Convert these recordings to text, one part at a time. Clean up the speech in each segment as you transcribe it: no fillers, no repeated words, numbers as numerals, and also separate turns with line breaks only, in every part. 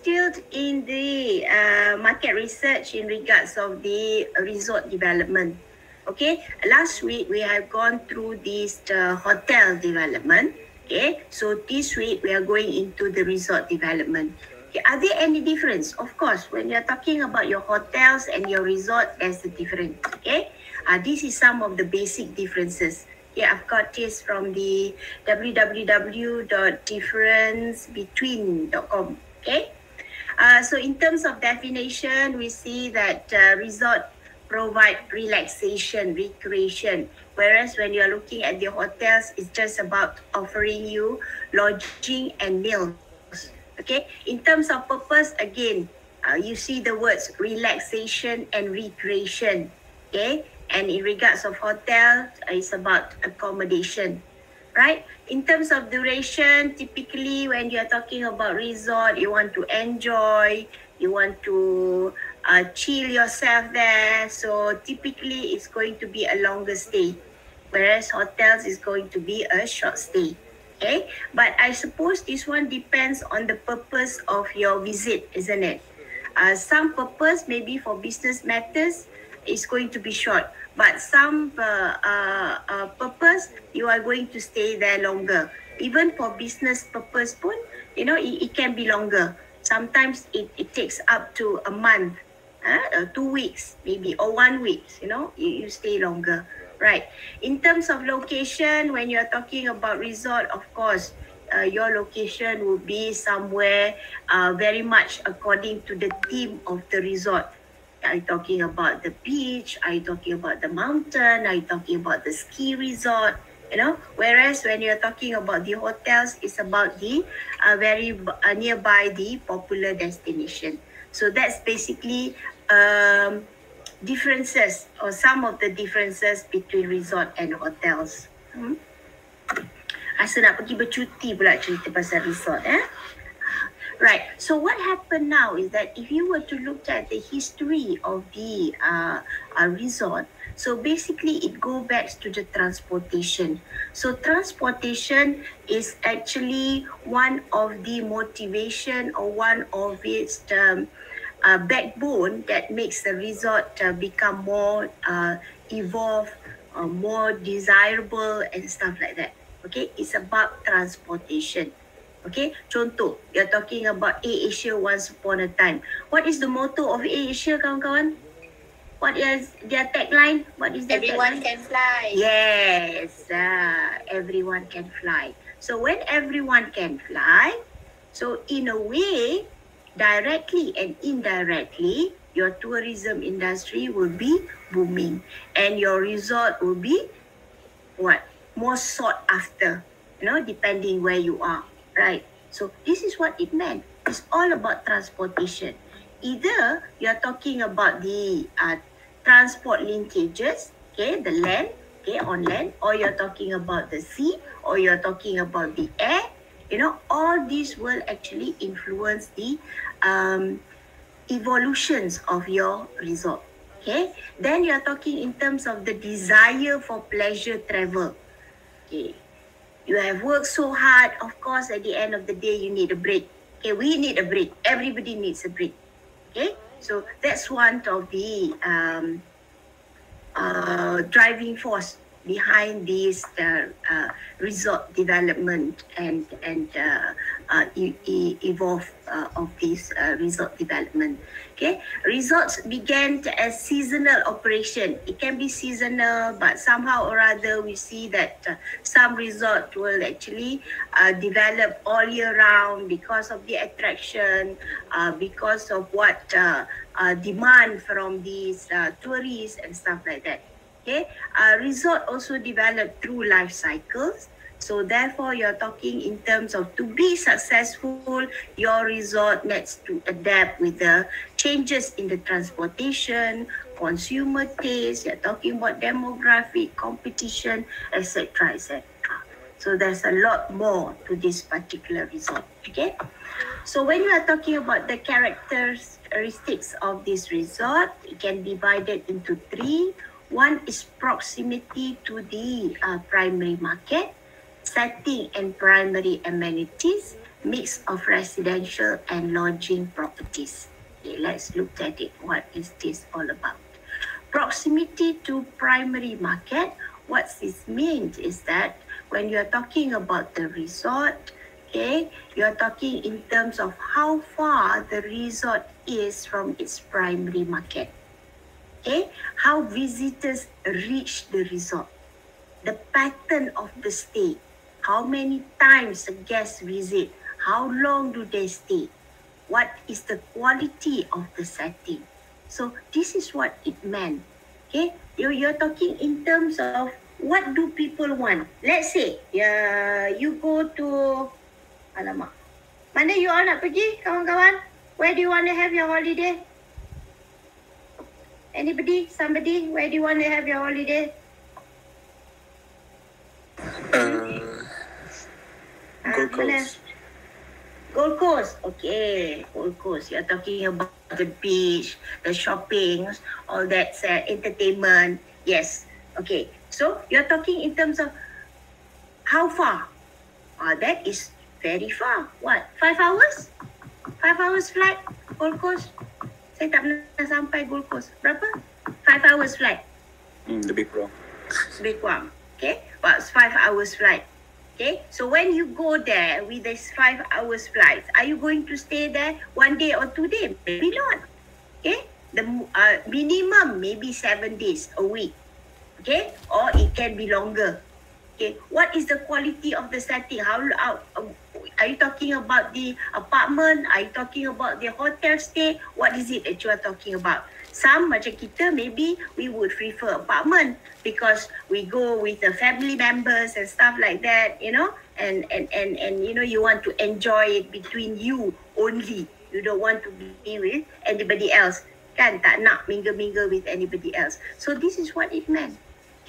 still in the market research in regards of the resort development. Okay, last week we have gone through this hotel development. Okay, so this week we are going into the resort development. Okay, are there any difference? Of course, when you're talking about your hotels and your resort, there's a difference. Okay, this is some of the basic differences. Yeah, I've got this from the www.differencebetween.com. Okay, so in terms of definition, we see that resort provide relaxation, recreation, whereas when you're looking at the hotels, it's just about offering you lodging and meals. Okay, in terms of purpose, again, you see the words relaxation and recreation. Okay, and in regards of hotel, it's about accommodation, right? In terms of duration, typically when you're talking about resort, you want to enjoy, you want to chill yourself there. So typically it's going to be a longer stay, whereas hotels is going to be a short stay. Okay, but I suppose this one depends on the purpose of your visit, isn't it? Some purpose, maybe for business matters, is going to be short, but some purpose, you are going to stay there longer. Even for business purpose pun, it can be longer. Sometimes it takes up to a month, 2 weeks maybe, or 1 week, you stay longer, right? In terms of location, when you're talking about resort, of course, your location will be somewhere very much according to the theme of the resort. Are you talking about the beach? Are you talking about the mountain? Are you talking about the ski resort? Whereas when you're talking about the hotels, it's about the very nearby the popular destination. So that's basically differences, or some of the differences between resort and hotels. Rasa nak pergi bercuti pula cerita pasal resort. Right. So what happened now is that if you were to look at the history of the resort, so basically it goes back to the transportation. So transportation is actually one of the motivation, or one of its backbone that makes the resort become more evolved, more desirable and stuff like that. Okay, it's about transportation. Okay, contoh, you're talking about AirAsia once upon a time. What is the motto of AirAsia, kawan-kawan? What is their tagline? What is their
Everyone
tagline?
can fly.
Yes, everyone can fly. So when everyone can fly, so in a way, directly and indirectly, your tourism industry will be booming, and your resort will be what? More sought after, depending where you are. Right. So this is what it meant. It's all about transportation. Either you're talking about the transport linkages, okay, the land, okay, on land, or you're talking about the sea, or you're talking about the air. All these will actually influence the evolutions of your resort. Okay. Then you're talking in terms of the desire for pleasure travel. Okay. You have worked so hard, of course, at the end of the day, you need a break. Okay, we need a break. Everybody needs a break. Okay, so that's one of the driving force behind this resort development and evolve of this resort development. Okay, resorts began as seasonal operation. It can be seasonal, but somehow or other we see that some resort will actually develop all year round because of the attraction, because of what demand from these tourists and stuff like that. Okay, resort also developed through life cycles. So therefore, you're talking in terms of, to be successful, your resort needs to adapt with the changes in the transportation, consumer taste. You're talking about demographic, competition, etc., etc. So there's a lot more to this particular resort. Okay. So when you are talking about the characteristics of this resort, it can be divided into 3. One is proximity to the primary market, setting and primary amenities, mix of residential and lodging properties. Okay, let's look at it. What is this all about? Proximity to primary market. What this means is that when you're talking about the resort, okay, you're talking in terms of how far the resort is from its primary market. Okay, how visitors reach the resort, the pattern of the stay, how many times a guest visit, how long do they stay, what is the quality of the setting. So this is what it meant. Okay, you're talking in terms of what do people want. Let's say you go to, alamak, mana you all nak pergi kawan-kawan? Where do you want to have your holiday? Anybody? Somebody? Where do you want to have your holiday?
Gold Coast.
Gold Coast. Okay, Gold Coast. You're talking about the beach, the shoppings, all that entertainment. Yes. Okay. So you're talking in terms of how far? That is very far. What? 5 hours? 5 hours flight? Gold Coast? Saya tak pernah sampai Gold Coast. Berapa? 5 hours flight.
Lebih kurang.
Lebih kurang. Okay. About 5 hours flight. Okay. So when you go there with this 5 hours flight, are you going to stay there 1 day or 2 days? Maybe not. Okay. The minimum maybe 7 days a week. Okay. Or it can be longer. Okay. What is the quality of the setting? How are you talking about the apartment? Are you talking about the hotel stay? What is it that you are talking about? Some macam kita, maybe we would prefer apartment because we go with the family members and stuff like that, you know, and you know, you want to enjoy it between you only. You don't want to be with anybody else. Kan, tak nak mingle with anybody else. So this is what it meant.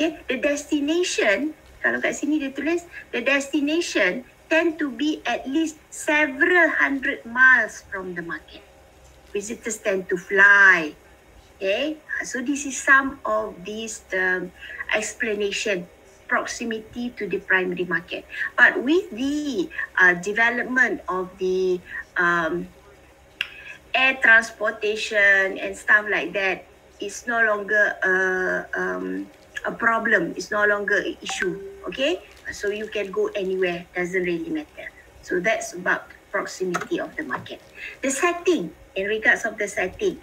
Okay, the destination, kalau kat sini dia tulis, the destination tend to be at least several hundred miles from the market. Visitors tend to fly. Okay, so this is some of these explanation, proximity to the primary market. But with the development of the air transportation and stuff like that, it's no longer a problem. It's no longer an issue. Okay, so you can go anywhere. Doesn't really matter. So that's about proximity of the market. The setting, in regards of the setting.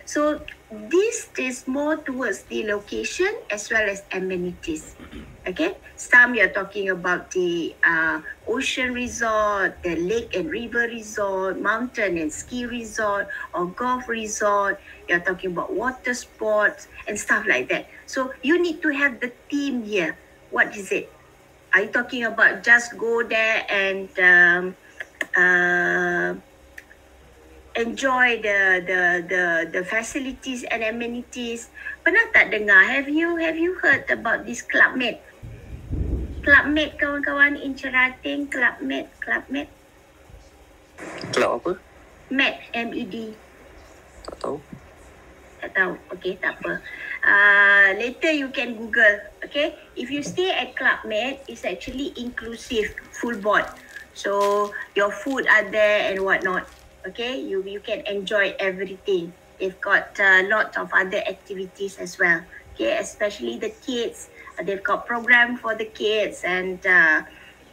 So this is more towards the location as well as amenities. Okay, some you're talking about the ocean resort, the lake and river resort, mountain and ski resort, or golf resort. You're talking about water sports and stuff like that. So you need to have the theme here. What is it? Are you talking about just go there and enjoy the facilities and amenities? Pernah tak dengar? Have you heard about this Club Med? Club Med, kawan-kawan, in Cerating, Club Med.
Club apa?
Med, MED.
Tak tahu.
Tak tahu. Okay, tak apa. Later you can Google. Okay, if you stay at Club Med, it's actually inclusive, full board. So your food are there and whatnot. Okay, you can enjoy everything. They've got lots of other activities as well. Okay, especially the kids. They've got program for the kids and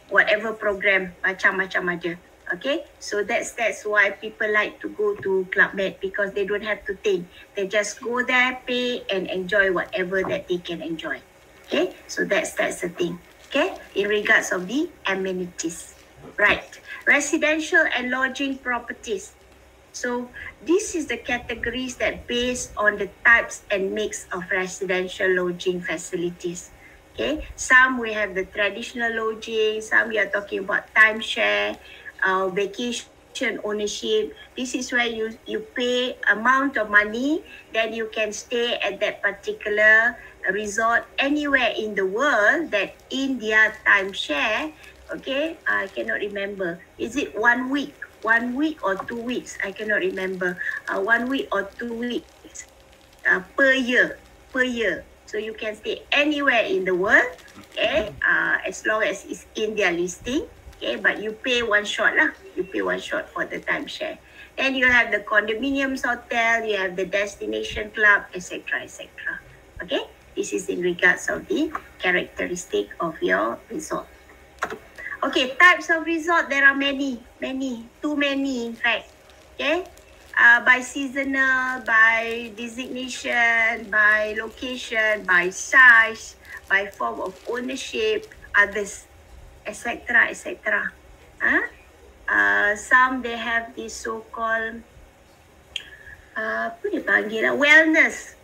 whatever program, macam-macam aja. Okay, so that's why people like to go to Club Med, because they don't have to think. They just go there, pay and enjoy whatever that they can enjoy. Okay, so that's the thing. Okay, in regards of the amenities. Right, residential and lodging properties. So this is the categories that based on the types and mix of residential lodging facilities. Okay, some we have the traditional lodging, some we are talking about timeshare, vacation ownership. This is where you pay amount of money, then you can stay at that particular resort anywhere in the world that in their timeshare. Okay, I cannot remember. Is it 1 week? 1 week or 2 weeks? I cannot remember. 1 week or 2 weeks per year. So you can stay anywhere in the world, okay, as long as it's in their listing. Okay, but you pay one shot lah. You pay one shot for the timeshare. Then you have the condominiums hotel, you have the destination club, etc., etc. Okay, this is in regards of the characteristic of your resort. Okay, types of resort, there are many, too many in fact. Okay, by seasonal, by designation, by location, by size, by form of ownership, others, etc., etc. Some they have this so-called apa dia panggil lah, wellness.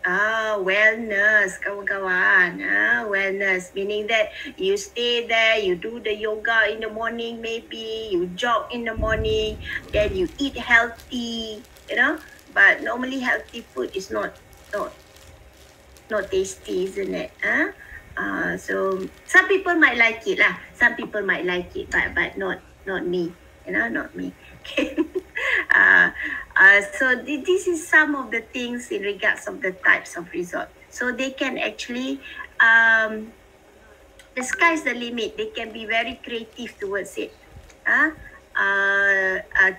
Wellness, kawan-kawan. Wellness, meaning that you stay there, you do the yoga in the morning maybe, you jog in the morning, then you eat healthy, you know. But normally healthy food is not tasty, isn't it? So some people might like it lah. Some people might like it, but not me. You know, not me. So this is some of the things in regards of the types of resort. So they can actually, the sky's the limit. They can be very creative towards it.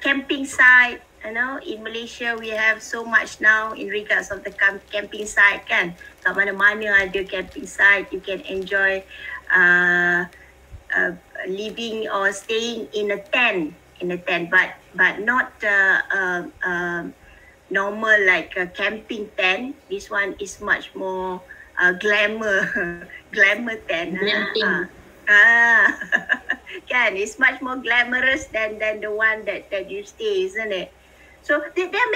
Camping site, you know, in Malaysia we have so much now in regards of the camping site kan. Kat mana-mana ada camping site, you can enjoy living or staying in a tent, but not normal like a camping tent. This one is much more glamour tent.
Glamping.
Kan, it's much more glamorous than the one that you stay, isn't it? So there are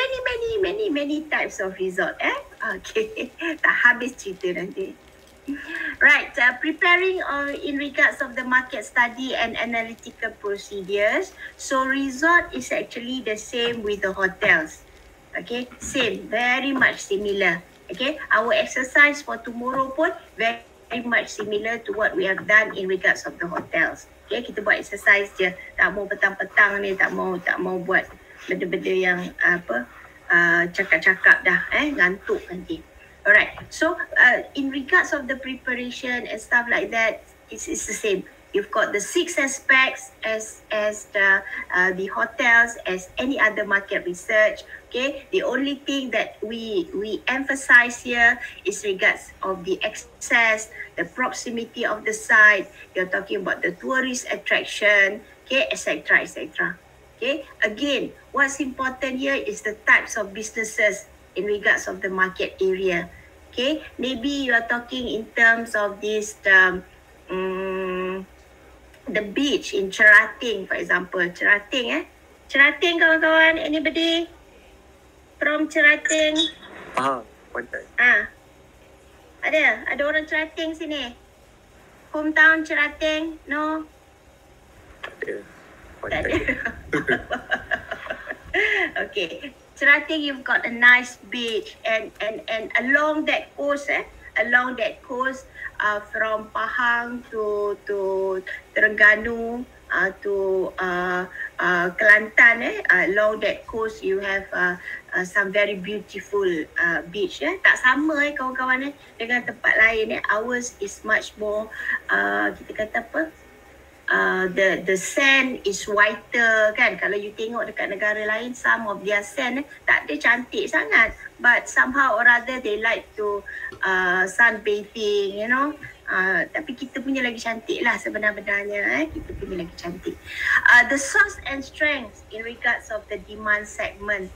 many types of resort. Okay, tak habis cerita nanti. Right, preparing in regards of the market study and analytical procedures. So resort is actually the same with the hotels. Okay, same, very much similar. Okay, our exercise for tomorrow pun very much similar to what we have done in regards of the hotels. Okay, kita buat exercise je, tak mau petang-petang ni, tak mau buat benda-benda yang cakap-cakap dah, ngantuk nanti. Alright, so in regards of the preparation and stuff like that, it's the same. You've got the 6 aspects as the hotels, as any other market research. Okay, the only thing that we emphasize here is regards of the access, the proximity of the site. You're talking about the tourist attraction, okay, etc., etc. Okay, again, what's important here is the types of businesses in regards of the market area. Okay, maybe you are talking in terms of this the beach in Cerating, for example. Cerating, kawan-kawan, anybody from Cerating?
Pantai.
Ada orang Cerating sini. Hometown Cerating? No?
Ada.
Tak
Pantai.
ada. Okay, Cerating, you've got a nice beach, and along that coast, from Pahang to Terengganu to Kelantan, along that coast you have some very beautiful beach. Tak sama kawan-kawan dengan tempat lain. Ours is much more kita kata apa? The sand is whiter kan. Kalau you tengok dekat negara lain, some of their sand tak ada cantik sangat, but somehow or other they like to sunbathing, you know. Tapi kita punya lagi cantik lah sebenarnya. Kita punya lagi cantik. The source and strengths in regards of the demand segment.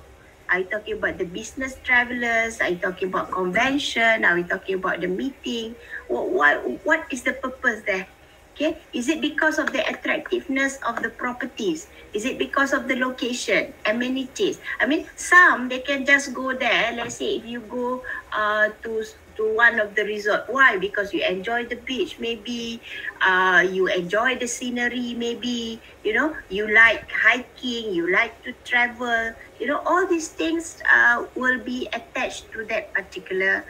Are you talking about the business travelers? Are you talking about convention? Are we talking about the meeting? What is the purpose there? Okay, is it because of the attractiveness of the properties? Is it because of the location, amenities? I mean, some they can just go there. Let's say if you go to one of the resort, why? Because you enjoy the beach, maybe you enjoy the scenery, maybe you know you like hiking, you like to travel. You know, all these things will be attached to that particular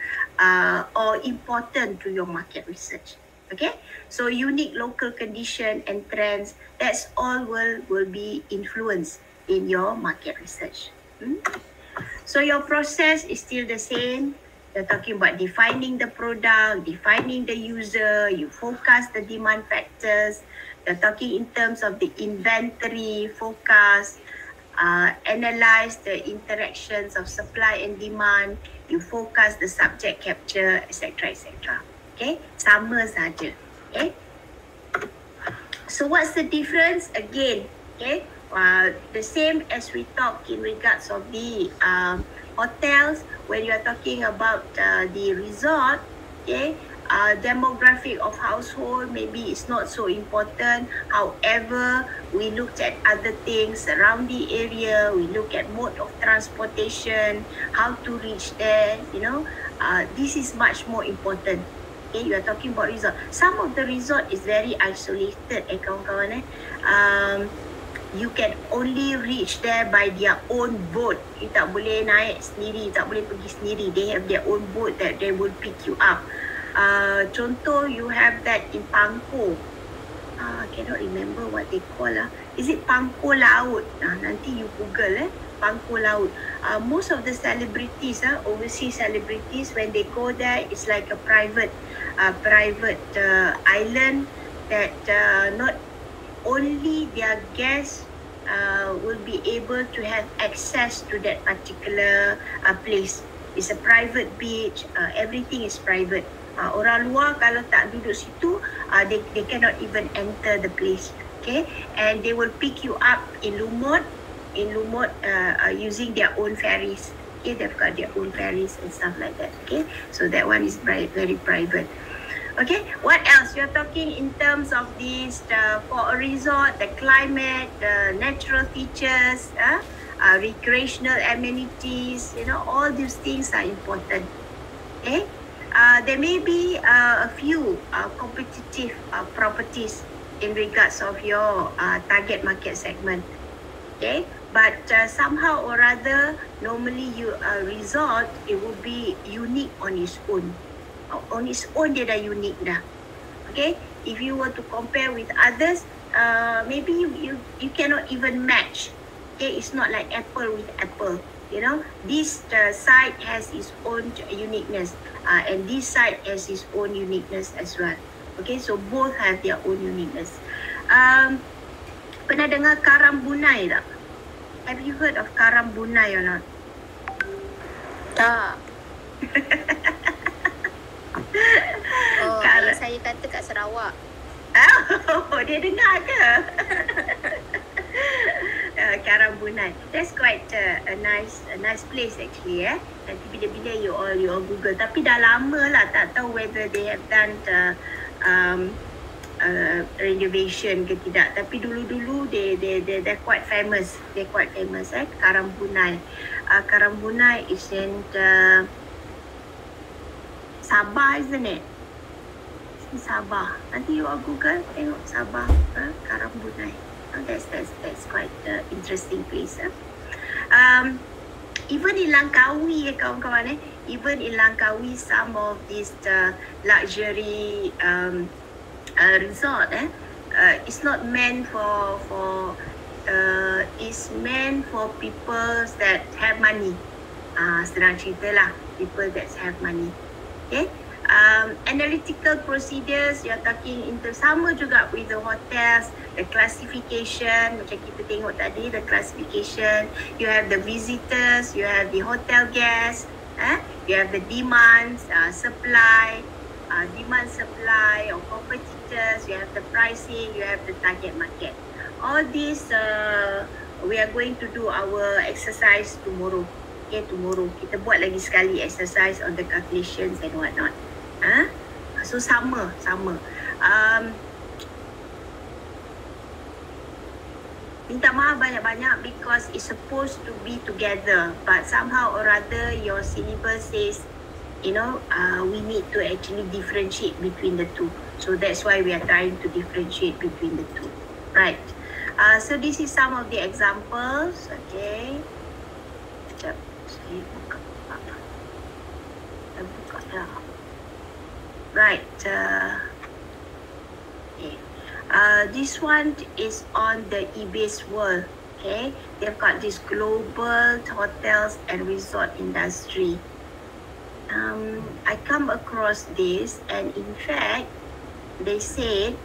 or important to your market research. Okay, so unique local condition and trends, that's all will be influenced in your market research. So your process is still the same. You're talking about defining the product, defining the user, you forecast the demand factors. You're talking in terms of the inventory, forecast, analyze the interactions of supply and demand, you forecast the subject capture, etc., etc. Okay, sama saja. Okay. So what's the difference? Again, okay, the same as we talk in regards of the hotels. When you are talking about the resort, okay, demographic of household maybe is not so important. However, we looked at other things around the area. We look at mode of transportation, how to reach there. This is much more important. Okay, you are talking about resort. Some of the resort is very isolated, kawan-kawan. You can only reach there by their own boat. You tak boleh naik sendiri, tak boleh pergi sendiri. They have their own boat that they will pick you up. Contoh, you have that in Pangko. I cannot remember what they call. Is it Pangko Laut? Nanti you Google. Pangko Laut. Most of the celebrities, overseas celebrities, when they go there, it's like a private island that not only their guests will be able to have access to that particular place. It's a private beach. Everything is private. Orang luar kalau tak duduk situ, they cannot even enter the place. Okay, and they will pick you up in Lumut using their own ferries. Okay, they've got their own ferries and stuff like that. Okay, so that one is very private. Okay, what else? You're talking in terms of this, for a resort, the climate, the natural features, recreational amenities, all these things are important. Okay, there may be a few competitive properties in regards of your target market segment. Okay, but somehow or other, normally a resort, it will be unique on its own. On its own, dia dah unique dah. Okay, if you were to compare with others, maybe you cannot even match. Okay, it's not like apple with apple. This site has its own uniqueness, and this site has its own uniqueness as well. Okay, so both have their own uniqueness. Pernah dengar Karam Bunai tak? Have you heard of Karam Bunai or not?
Tak. Ayah saya kata kat Sarawak.
Oh, dia dengar ke? Karam Bunai. That's quite a nice place actually. Nanti bila-bila you all Google. Tapi dah lama lah, tak tahu whether they have done renovation ke tidak. Tapi dulu-dulu they're quite famous. They're quite famous. Karam Bunai. Karam Bunai is in Sabah, isn't it? It's in Sabah. Nanti you all Google, tengok Sabah, Karam Bunai. That's quite interesting place. Even in Langkawi, kawan-kawan, even in Langkawi, some of these luxury resort, it's not meant for it's meant for people that have money. Senang cerita lah, people that have money. Okay, analytical procedures, you're talking into sama juga with the hotels, the classification, macam kita tengok tadi, the classification, you have the visitors, you have the hotel guests, you have the demands, supply, demand supply of competitors, you have the pricing, you have the target market. All these we are going to do our exercise tomorrow. Okay, tomorrow kita buat lagi sekali exercise on the calculations and whatnot. So sama. Minta maaf banyak-banyak because it's supposed to be together, but somehow or other your syllabus says, we need to actually differentiate between the two. So that's why we are trying to differentiate between the two. Right. So this is some of the examples. Okay. Sekejap. Saya buka dah. Right. Okay. This one is on the Ibis World. Okay. They've got this global hotels and resort industry. I come across this, and in fact, they said,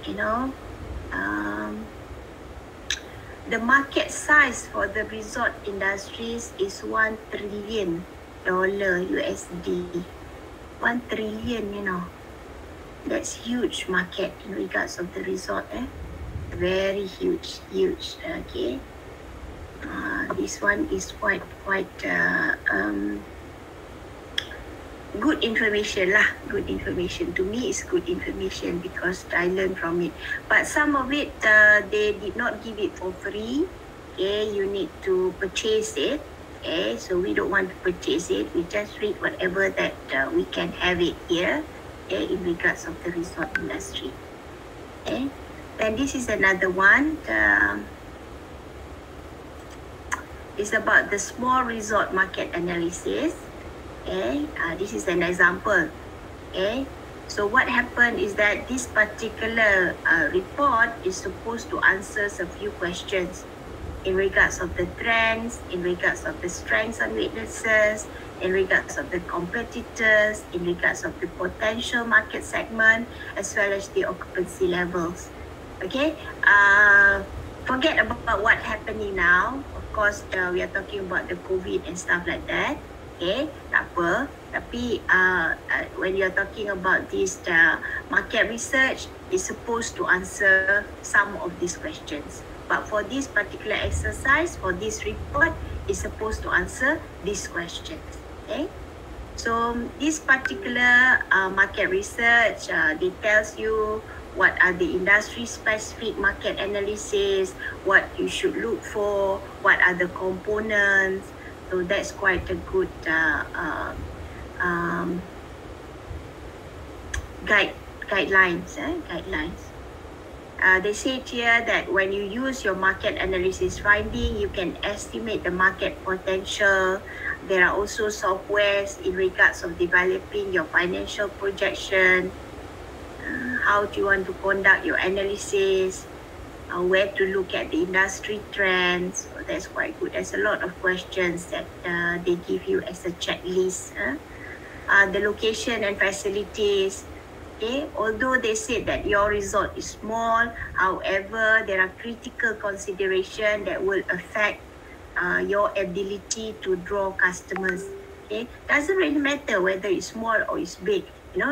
the market size for the resort industries is $1 trillion USD. 1 trillion, that's huge market in regards of the resort, very huge, okay. This one is quite good information lah. Good information to me is good information because I learned from it. But some of it they did not give it for free. Okay, you need to purchase it. Okay, so we don't want to purchase it. We just read whatever that we can have it here. Okay, in regards of the resort industry. Okay, then this is another one. It's about the small resort market analysis. Okay, this is an example. Okay, so what happened is that this particular report is supposed to answer a few questions in regards of the trends, in regards of the strengths and weaknesses, in regards of the competitors, in regards of the potential market segment, as well as the occupancy levels. Okay, forget about what's happening now. Of course, we are talking about the COVID and stuff like that. Okay, tak apa. Tapi when you're talking about this market research, it's supposed to answer some of these questions. But for this particular exercise, for this report, it's supposed to answer these questions. Okay, so this particular market research, they tells you what are the industry-specific market analysis, what you should look for, what are the components. So that's quite a good guidelines. They say here that when you use your market analysis finding, you can estimate the market potential. There are also softwares in regards of developing your financial projection. How do you want to conduct your analysis? Where to look at the industry trends. So that's quite good. There's a lot of questions that they give you as a checklist. The location and facilities. Okay, although they said that your resort is small, however, there are critical considerations that will affect your ability to draw customers. Okay, doesn't really matter whether it's small or it's big.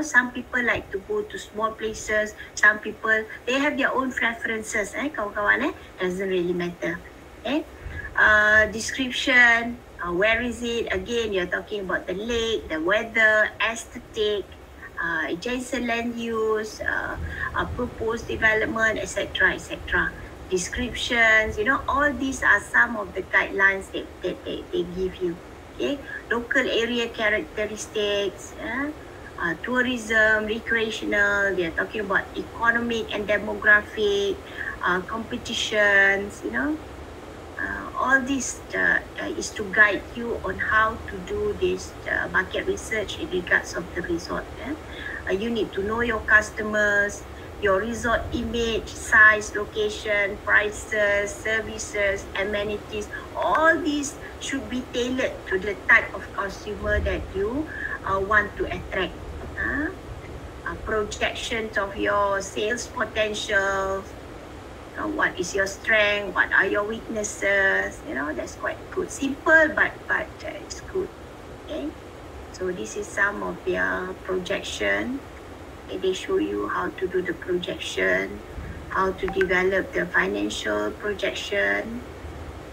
Some people like to go to small places. Some people, they have their own preferences. Kawan-kawan, doesn't really matter. Okay, description. Where is it? Again, you're talking about the lake, the weather, aesthetic, adjacent land use, proposed development, etc., etc. Descriptions, all these are some of the guidelines that they give you. Okay, local area characteristics, tourism, recreational. They are talking about economic and demographic, competitions. All this is to guide you on how to do this market research in regards of the resort. You need to know your customers, your resort image, size, location, prices, services, amenities. All these should be tailored to the type of consumer that you want to attract. Projections of your sales potential. What is your strength? What are your weaknesses? That's quite good. Simple, but it's good. Okay. So this is some of their projection. Okay, they show you how to do the projection, how to develop the financial projection.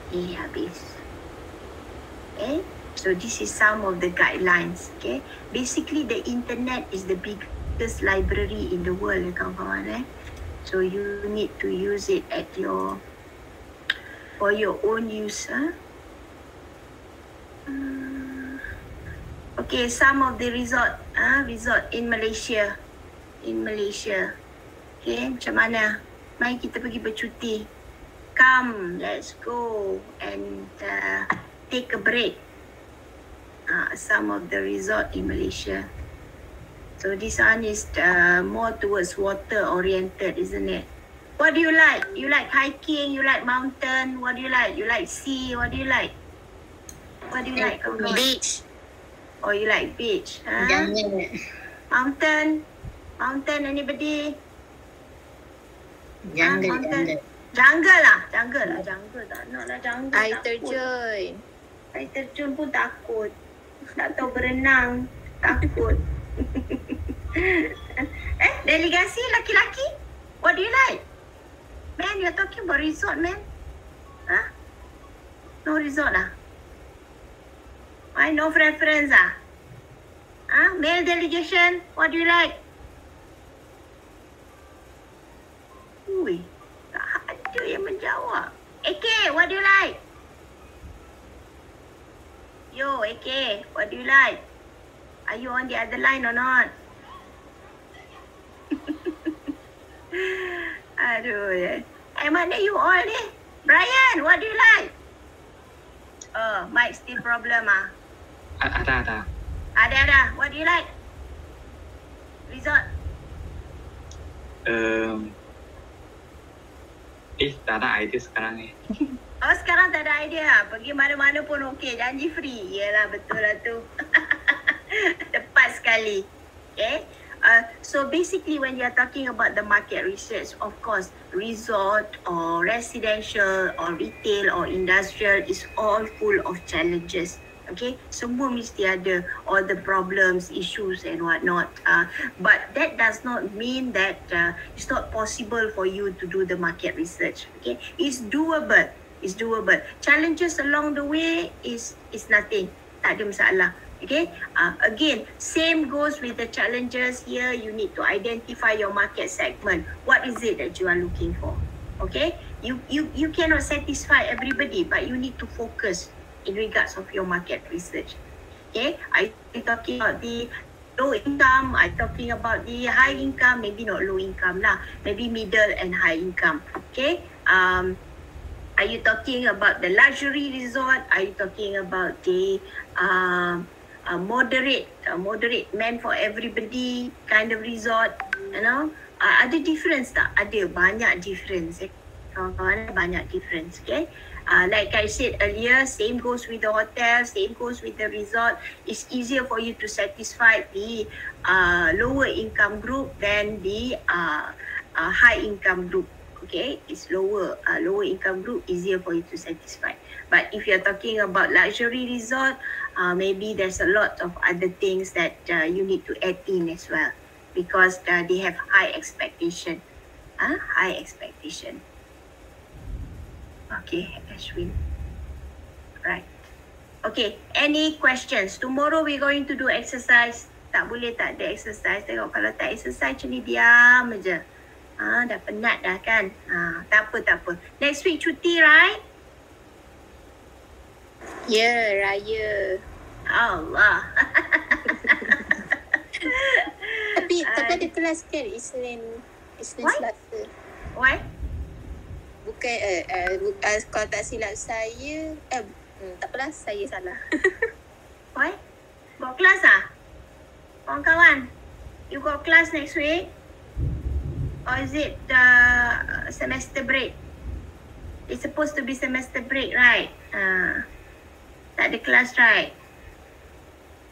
Okay, habis. Okay. So this is some of the guidelines. Okay. Basically, the internet is the biggest library in the world, kawan-kawan. So you need to use it for your own use. Okay, some of the resort in Malaysia. Okay, macam mana? Mari kita pergi bercuti. Come, let's go and take a break. Some of the resort in Malaysia. So this one is more towards water oriented, isn't it? What do you like? You like hiking? You like mountain? What do you like? You like sea? What do you like? What do you like?
Beach.
Or you like beach? Huh?
Jangan.
Mountain, anybody?
Jungle.
Jungle lah. Jungle tak nak lah jungle.
Air
takut.
terjun.
Air terjun pun takut. Tak tahu berenang. Takut. Delegasi laki-laki? What do you like? Man, you're talking about resort, man. Huh? No resort lah? Why no preference ah? Male delegation, what do you like? Ui, tak ada yang menjawab. AK, what do you like? Yo, AK, what do you like? Are you on the other line or not? Aduh, mana you all ni? Brian, what do you like? Mic still problem ah?
Ada.
Ada. What do you like? Resort?
Tak ada idea sekarang ni.
Oh, sekarang tak ada idea. Pergi mana-mana pun okey. Janji free. Yelah, betul lah tu. Tepat sekali. Okay. So basically when you are talking about the market research, of course, resort or residential or retail or industrial is all full of challenges. Okay, semua mesti ada all the problems, issues and whatnot. But that does not mean that it's not possible for you to do the market research. Okay, it's doable. It's doable. Challenges along the way is nothing. Tak ada masalah. Okay, again, same goes with the challenges here. You need to identify your market segment. What is it that you are looking for? Okay, you cannot satisfy everybody, but you need to focus in regards of your market research. Okay, I talking about the low income, I talking about the high income, maybe not low income lah, maybe middle and high income. Okay, are you talking about the luxury resort? Are you talking about the moderate meant for everybody kind of resort? You know, ada difference tak? Ada banyak difference. Kawan-kawan, banyak difference. Okay. Like I said earlier, same goes with the hotel, same goes with the resort. It's easier for you to satisfy the lower income group than the high income group. Okay, it's lower income group, easier for you to satisfy. But if you're talking about luxury resort, maybe there's a lot of other things that you need to add in as well, because they have high expectation. High expectation. Okay, Ashwin. Right. Okay, any questions? Tomorrow we're going to do exercise. Tak boleh tak ada exercise. Tengok kalau tak exercise macam ni diam je. Dah penat dah kan. Tak apa. Next week cuti, right?
Ya, raya.
Allah.
Tapi ada kelas kan Isnin Selasa.
Why?
Bukan kalau tak silap saya tak apalah, saya salah.
Why? Got class kawan-kawan? You got class next week? Or is it semester break? It's supposed to be semester break, right? Tak ada class, right?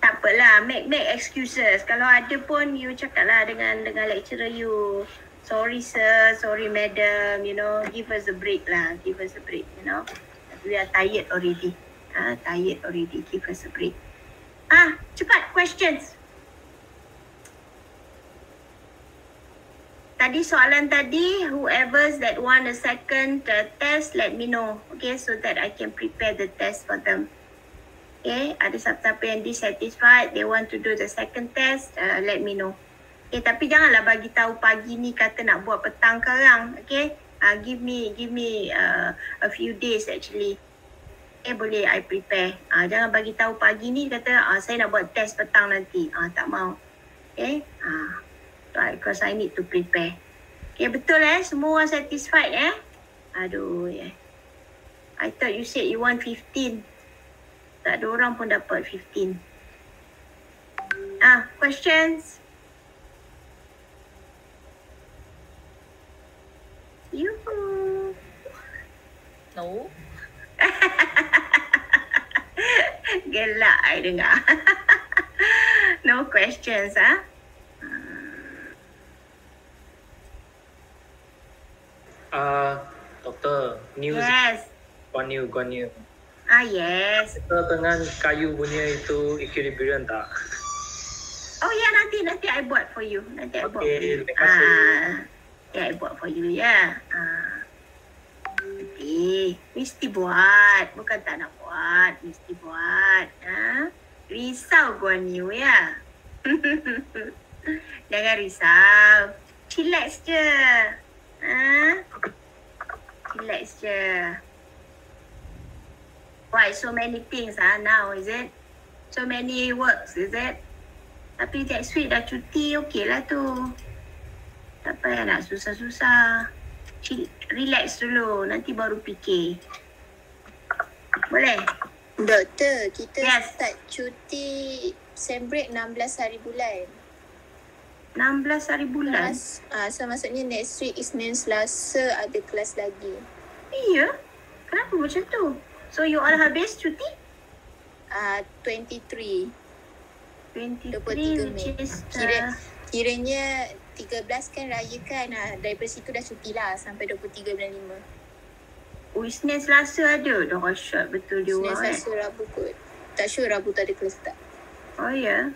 Tak apalah, make excuses. Kalau ada pun you cakap lah dengan lecturer you. Sorry sir, sorry madam, you know, give us a break lah. Give us a break, you know. We are tired already. Give us a break. Cepat, questions. Tadi soalan tadi, whoever's that want a second test, let me know. Okay, so that I can prepare the test for them. Okay, ada siapa yang dissatisfied, they want to do the second test, let me know. Tapi janganlah bagi tahu pagi ni kata nak buat petang sekarang. Okay, give me a few days actually. Boleh I prepare. Jangan bagi tahu pagi ni kata saya nak buat test petang nanti. Tak mau. Okay, right, because I need to prepare. Okay, betul semua orang satisfied Aduh I thought you said you want 15. Tak ada orang pun dapat 15. Questions? Yuhu.
No.
Gelak I dengar. No questions, ah?
Doktor, news
Yes.
Guan Yu.
Yes.
Kita dengan kayu punya itu equilibrium tak?
Oh ya, nanti I buat for you. Nanti I buat for
Okey,
you.
terima kasih.
I buat for you ya. Mesti buat. Bukan tak nak buat. Mesti buat. Risau Guan Yu ya. Jangan risau. Chillax je. Chillax je. Why so many things now, is it? So many works, is it? Tapi next week dah cuti, okey lah tu. Tak payah nak susah-susah. Relax dulu, nanti baru fikir. Boleh?
Doktor, kita
Yes.
start cuti sem break 16 hari bulan.
16 hari bulan?
So maksudnya next week Isnin Selasa ada kelas lagi.
Iya. Kenapa macam tu? So you all habis cuti?
23
23
Mei.
which is
Kiranya 13 kan raya kan. Daripada situ dah cuti lah sampai 23 bulan 5.
Isnin Selasa ada. Dah rasyat betul dia
Senin,
orang
Selasa, Rabu kot. Tak sure Rabu tu ada kelas tak.
Oh ya.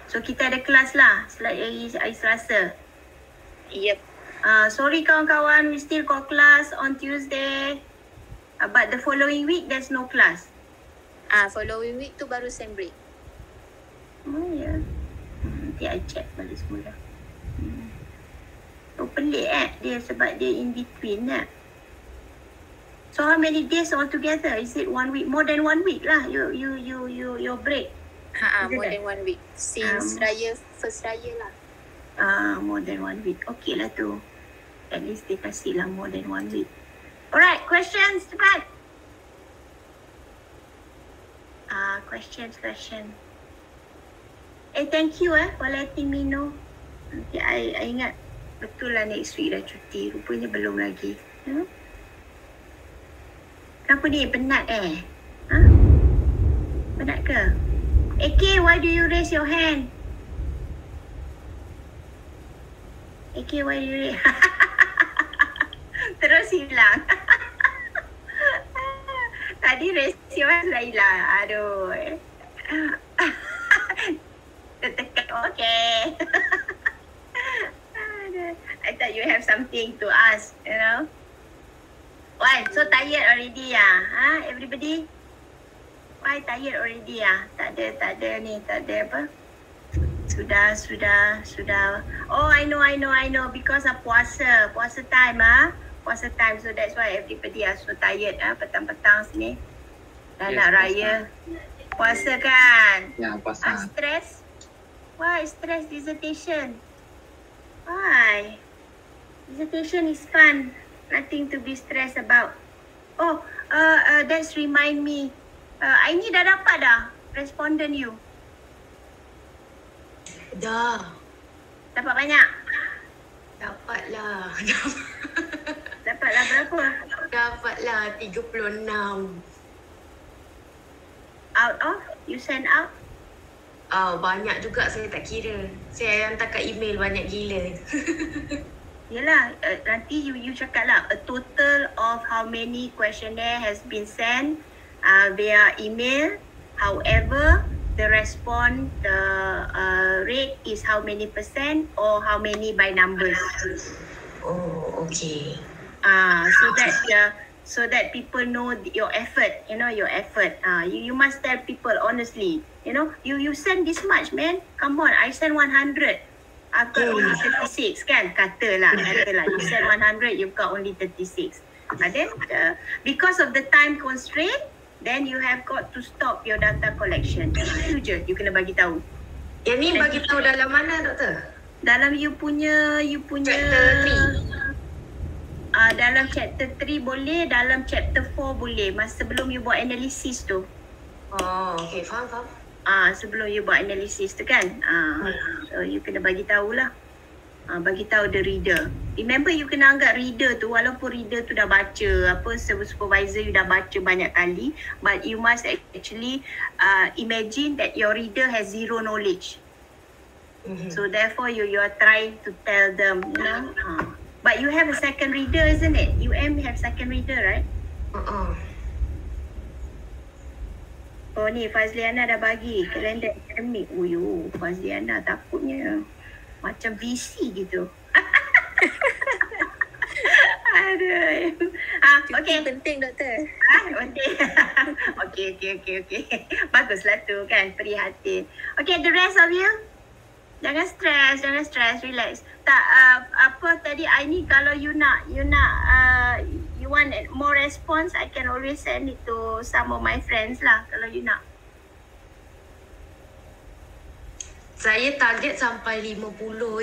So kita ada kelas lah hari Selasa.
Yep.
Sorry kawan-kawan, we still got class on Tuesday. But the following week there's no class.
Following week tu baru sem break.
Oh ya. Nanti I check balik semula. Oh pelik dia sebab dia in between lah. So how many days altogether? Is it 1 week? More than 1 week lah. Your break. Is it
More
that?
than 1 week. Since first raya lah.
More than 1 week. Okay lah tu. At least dia kasih lah more than 1 week. Alright, questions cepat. Question. Thank you for letting me know. Nanti I ingat betul lah next week dah cuti. Rupanya belum lagi. Kenapa ni? Penat Penat ke? AK, why do you raise your hand? AK, why do you raise? Terus hilang. Tadi raise your hand dah hilang. Aduh. Tertekan. Okay. I thought you have something to ask, you know. Why? So tired already everybody? Why tired already Tak ada ni, tak ada apa? Sudah. Oh, I know. Because of puasa time Puasa time, so that's why everybody are so tired petang-petang sini. Dah
Yes,
nak raya. Puasa kan?
Ya, puasa.
Stress? Why stress dissertation? Why? Dissertation is fun. Nothing to be stressed about. Oh, that's remind me. Aini dah dapat dah respondent you.
Dah.
Dapat banyak?
Dapatlah.
Dapatlah berapa?
Dapatlah 36.
Out of? You send out?
Banyak juga saya tak kira. Saya hantar kat email banyak gila.
Yelah, nanti you cakap lah a total of how many questionnaire has been sent via email. However, the response rate is how many percent or how many by numbers.
Oh, okay.
So that people know your effort, your effort. You must tell people honestly, you send this much, man. Come on, I send 100. I've got only 36 kan? Katalah. You send 100, you've got only 36. Then, because of the time constraint, then you have got to stop your data collection. Itu je, you kena bagi tahu.
Yang ni bagi tahu dalam mana, doktor?
Dalam you punya
Chapter 3.
Dalam chapter 3 boleh, dalam chapter 4 boleh. Masa sebelum you buat analisis tu.
Oh, okay. Faham.
Sebelum you buat analisis tu kan. So you kena bagi tahulah. Bagi tahu the reader. Remember, you kena anggap reader tu, walaupun reader tu dah baca, supervisor you dah baca banyak kali, but you must actually imagine that your reader has zero knowledge. So therefore you are trying to tell them, you know. But you have a second reader, isn't it? UM have second reader, right? Oh ni Fazliana dah bagi kalender akademik. Fazliana takutnya macam VC gitu. Aduh.
Okay. Penting doktor.
Penting. Okay. Baguslah tu kan, prihatin. Okay, the rest of you? Jangan stress, relax. Tak, apa tadi Aini, kalau you want more response, I can always send it to some of my friends lah, kalau you nak.
Saya target sampai 50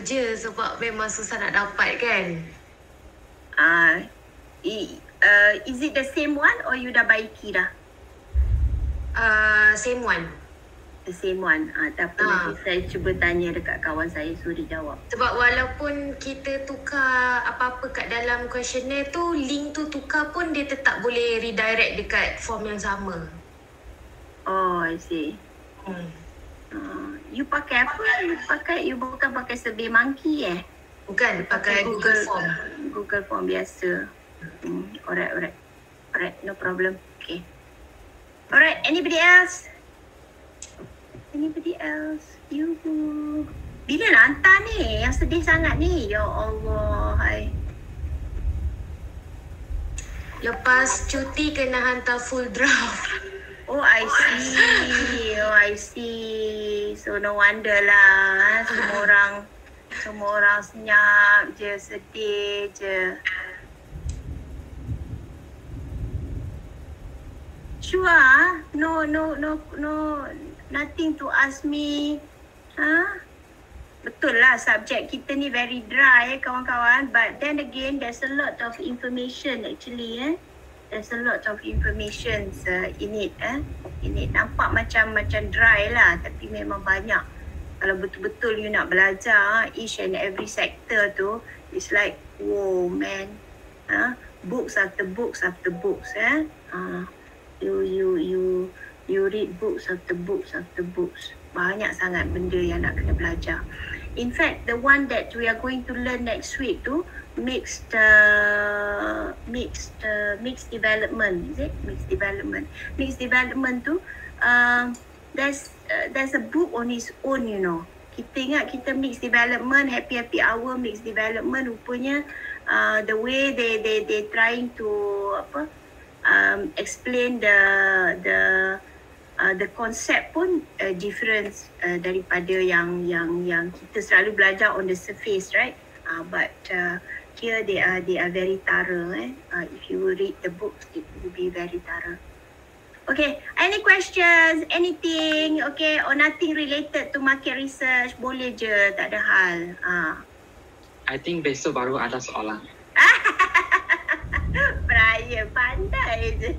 je sebab memang susah nak dapat kan.
Is it the same one or you dah baiki dah?
Same one.
The same one. Tak apa, nanti saya cuba tanya dekat kawan saya, suruh dia jawab.
Sebab walaupun kita tukar apa-apa kat dalam questionnaire tu, link tu tukar pun dia tetap boleh redirect dekat form yang sama.
Oh, I see. You pakai apa? You bukan pakai Survey Monkey
Bukan, pakai Google Form.
Google Form biasa. Alright, no problem. Okay. Alright, anybody else? Yuhu. Bila nak hantar ni? Yang sedih sangat ni. Ya Allah. Hai.
Lepas cuti kena hantar full draft.
Oh, I see. So no wonder lah. Semua orang senyap je, sedih je. Sure, no, nothing to ask me. Betul lah, subjek kita ni very dry kawan-kawan. But then again, there's a lot of information actually. There's a lot of information in it. Nampak macam dry lah, tapi memang banyak. Kalau betul-betul you nak belajar each and every sector tu, it's like, whoa man. Books after books after books. You read books after books after books. Banyak sangat benda yang nak kena belajar. In fact, the one that we are going to learn next week tu, mixed development, is it? Mixed development tu, there's a book on its own, you know. Kita ingat kita mixed development, happy hour mixed development, rupanya the way they trying to explain the concept pun different daripada yang kita selalu belajar on the surface, right? But here they are very thorough. If you read the books, it will be very thorough. Okay, any questions, anything, okay, or nothing related to market research, boleh je, tak ada hal.
I think besok baru ada soalan.
Beraya, pandai je.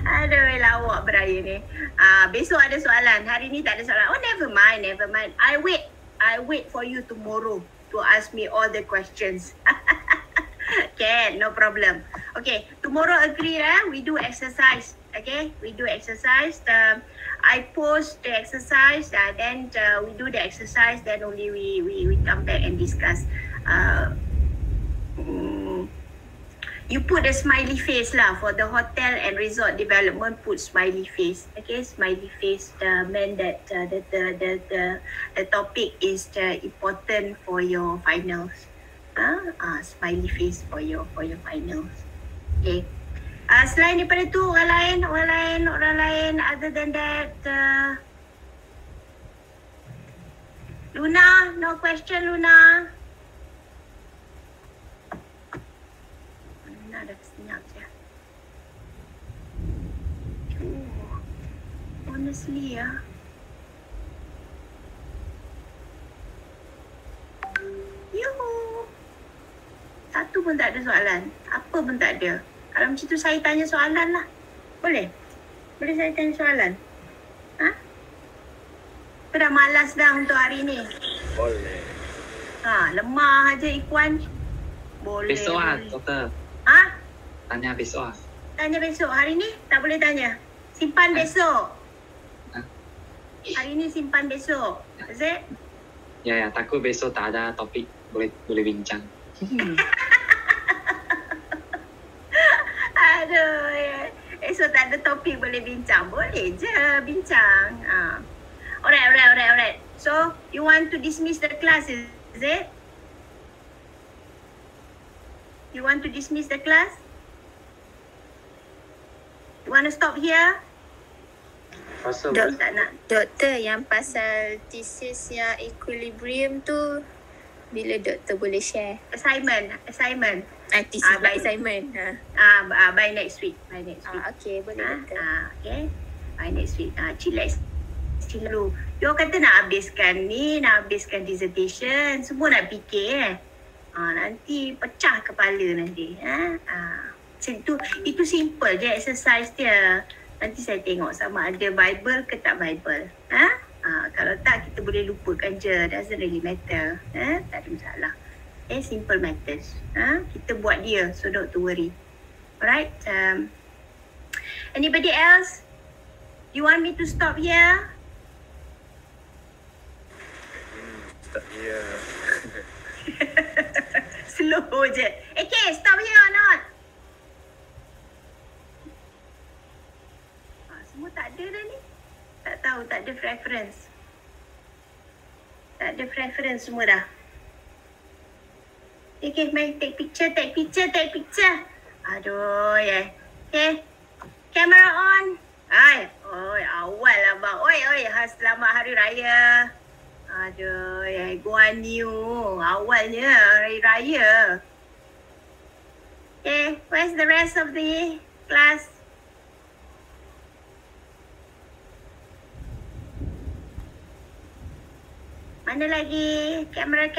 Aduh, lawak beraya ni. Besok ada soalan, hari ni tak ada soalan. Oh, never mind. I wait for you tomorrow to ask me all the questions. Okay, no problem. Okay, tomorrow agree we do exercise. Okay, we do exercise. I post the exercise, then we do the exercise, then only we come back and discuss. You put a smiley face lah for the hotel and resort development. Put smiley face, okay? Smiley face meant that the topic is important for your finals. Smiley face for your finals. Okay. Selain daripada tu, orang lain. Other than that, Luna, no question, Luna. Luna dah senyap je. Honestly Yuhu. Satu pun tak ada soalan. Apa pun tak ada. Kalau macam tu saya tanya soalan lah. Boleh? Boleh saya tanya soalan? Aku dah malas dah untuk hari ni.
Boleh.
Lemah aja Ikwan. Boleh.
Besok lah,
boleh.
doktor.
Ha?
Tanya besok lah.
Tanya besok. Hari ni tak boleh tanya. Simpan besok.
Ha?
Hari ni simpan besok. Is it?
Ya, takut besok tak ada topik boleh bincang.
Aduh, ya. Esok tak ada topik boleh bincang. Boleh je bincang. Alright. So, you want to dismiss the class, is it? You want to dismiss the class? You want to stop here?
Rasa
Dok-
Tak nak.
Doktor, yang pasal thesis yang equilibrium tu bila doktor boleh share?
Assignment.
Thesis
baik.
assignment.
By next week.
Okay, boleh doktor.
Okay. By next week. Chillax dulu. You kata nak habiskan dissertation. Semua nak fikir nanti pecah kepala nanti. Itu simple je exercise dia. Nanti saya tengok sama ada Bible ke tak Bible. Kalau tak kita boleh lupakan je. Doesn't really matter. Tak ada masalah. Simple matters. Kita buat dia, so don't to worry. Alright. Anybody else? You want me to stop here?
Stop here.
Slow je. Okay, stop here or not? Semua tak ada dah ni. Tak tahu, tak ada preference. Tak ada preference semua dah. Okay, mari take picture. Aduh, ya. Okay. Camera on. Awal lah bang. Selamat Hari Raya. Aduh, ya. Guan Yu. Awalnya Hari Raya. Okay, where's the rest of the class? Mana lagi? Kamera.